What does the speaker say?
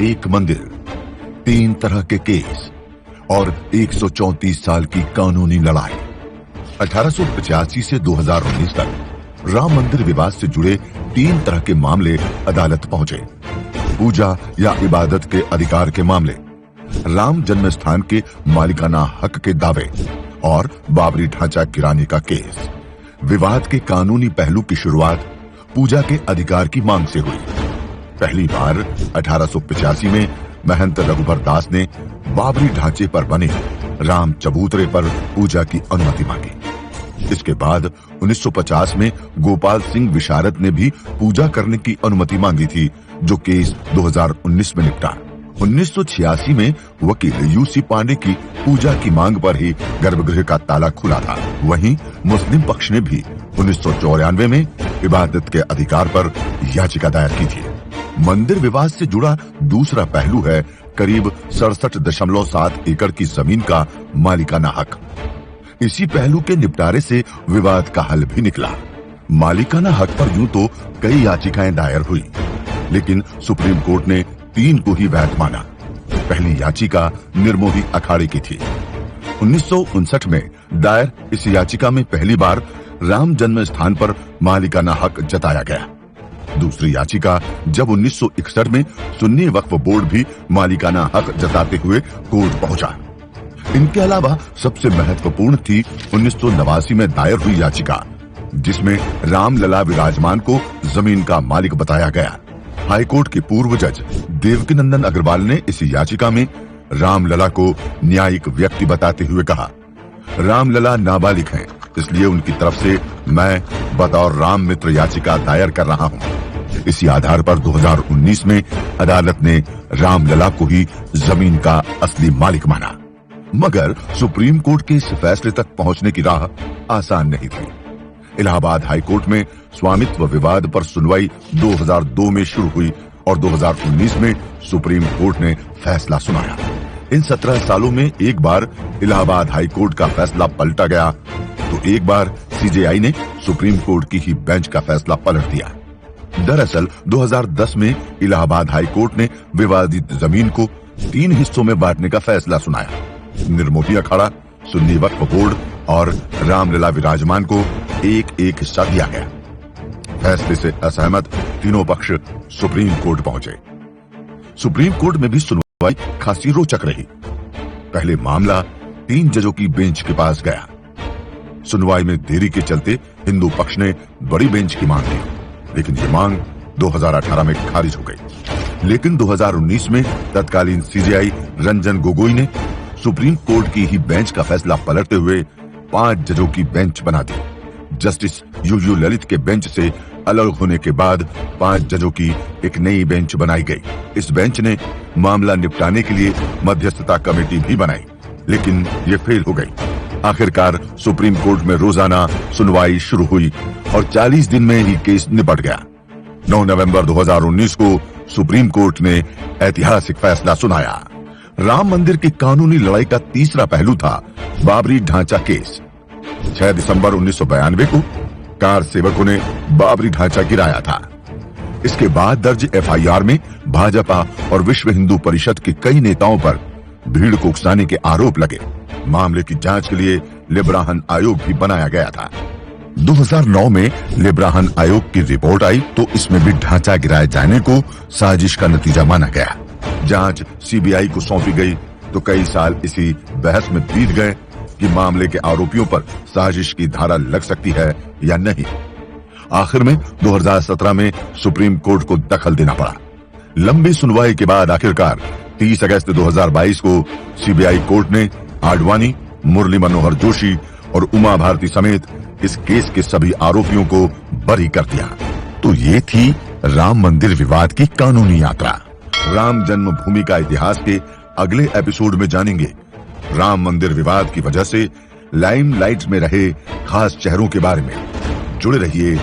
एक मंदिर, 3 तरह के केस और 134 साल की कानूनी लड़ाई। 1885 से 2019 तक राम मंदिर विवाद से जुड़े 3 तरह के मामले अदालत पहुंचे। पूजा या इबादत के अधिकार के मामले, राम जन्म स्थान के मालिकाना हक के दावे और बाबरी ढांचा गिराने का केस। विवाद के कानूनी पहलू की शुरुआत पूजा के अधिकार की मांग से हुई। पहली बार 1885 में महंत रघुबर दास ने बाबरी ढांचे पर बने राम चबूतरे पर पूजा की अनुमति मांगी। इसके बाद 1950 में गोपाल सिंह विशारद ने भी पूजा करने की अनुमति मांगी थी, जो केस 2019 में निपटा। 1986 में वकील यूसी पांडे की पूजा की मांग पर ही गर्भगृह का ताला खुला था। वहीं मुस्लिम पक्ष ने भी 1994 में इबादत के अधिकार पर याचिका दायर की थी। मंदिर विवाद से जुड़ा दूसरा पहलू है करीब 67.7 एकड़ की जमीन का मालिकाना हक। इसी पहलू के निपटारे से विवाद का हल भी निकला। मालिकाना हक पर यूं तो कई याचिकाएं दायर हुई, लेकिन सुप्रीम कोर्ट ने 3 को ही वैध माना। पहली याचिका निर्मोही अखाड़े की थी। 1959 में दायर इस याचिका में पहली बार राम जन्म स्थान पर मालिकाना हक जताया गया। दूसरी याचिका जब 1961 में सुन्नी वक्फ बोर्ड भी मालिकाना हक जताते हुए कोर्ट पहुंचा। इनके अलावा सबसे महत्वपूर्ण थी 1989 में दायर हुई याचिका, जिसमें रामलला विराजमान को जमीन का मालिक बताया गया। हाईकोर्ट के पूर्व जज देवकीनंदन अग्रवाल ने इस याचिका में रामलला को न्यायिक व्यक्ति बताते हुए कहा, रामलला नाबालिग हैं, इसलिए उनकी तरफ से मैं बतौर राम मित्र याचिका दायर कर रहा हूं। इसी आधार पर 2019 में अदालत ने रामलला को ही जमीन का असली मालिक माना। मगर सुप्रीम कोर्ट के इस फैसले तक पहुंचने की राह आसान नहीं थी। इलाहाबाद हाईकोर्ट में स्वामित्व विवाद पर सुनवाई 2002 में शुरू हुई और 2019 में सुप्रीम कोर्ट ने फैसला सुनाया। इन 17 सालों में एक बार इलाहाबाद हाईकोर्ट का फैसला पलटा गया, तो एक बार सीजेआई ने सुप्रीम कोर्ट की ही बेंच का फैसला पलट दिया। दरअसल 2010 में इलाहाबाद हाईकोर्ट ने विवादित जमीन को 3 हिस्सों में बांटने का फैसला सुनाया। निर्मोही अखाड़ा, सुन्नी वक्फ बोर्ड और रामलला विराजमान को एक हिस्सा दिया गया। फैसले से असहमत तीनों पक्ष सुप्रीम कोर्ट पहुंचे। सुप्रीम कोर्ट में भी सुनवाई खासी रोचक रही। पहले मामला 3 जजों की बेंच के पास गया। सुनवाई में देरी के चलते हिंदू पक्ष ने बड़ी बेंच की मांग की, लेकिन ये मांग 2018 में खारिज हो गई। लेकिन 2019 में तत्कालीन सीजेआई रंजन गोगोई ने सुप्रीम कोर्ट की ही बेंच का फैसला पलटते हुए 5 जजों की बेंच बना दी। जस्टिस यूयू ललित के बेंच से अलग होने के बाद 5 जजों की एक नई बेंच बनाई गई। इस बेंच ने मामला निपटाने के लिए मध्यस्थता कमेटी भी बनाई, लेकिन ये फेल हो गई। आखिरकार सुप्रीम कोर्ट में रोजाना सुनवाई शुरू हुई और 40 दिन में ही केस निपट गया। 9 नवंबर 2019 को सुप्रीम कोर्ट ने ऐतिहासिक फैसला सुनाया। राम मंदिर की कानूनी लड़ाई का तीसरा पहलू था बाबरी ढांचा केस। 6 दिसंबर 1992 को कार सेवकों ने बाबरी ढांचा गिराया था। इसके बाद दर्ज एफआईआर में भाजपा और विश्व हिंदू परिषद के कई नेताओं पर भीड़ को उकसाने के आरोप लगे। मामले की जांच के लिए लिब्राहन आयोग भी बनाया गया था। 2009 में लिब्राहन आयोग की रिपोर्ट आई तो इसमें भी ढांचा गिराए जाने को साजिश का नतीजा माना गया। जांच सीबीआई को सौंपी गई तो कई साल इसी बहस में बीत गए कि मामले के आरोपियों पर साजिश की धारा लग सकती है या नहीं। आखिर में 2017 में सुप्रीम कोर्ट को दखल देना पड़ा। लंबी सुनवाई के बाद आखिरकार 30 अगस्त 2022 को सीबीआई कोर्ट ने आडवाणी, मुरली मनोहर जोशी और उमा भारती समेत इस केस के सभी आरोपियों को बरी कर दिया। तो ये थी राम मंदिर विवाद की कानूनी यात्रा। राम जन्मभूमि का इतिहास के अगले एपिसोड में जानेंगे राम मंदिर विवाद की वजह से लाइमलाइट में रहे खास चेहरों के बारे में। जुड़े रहिए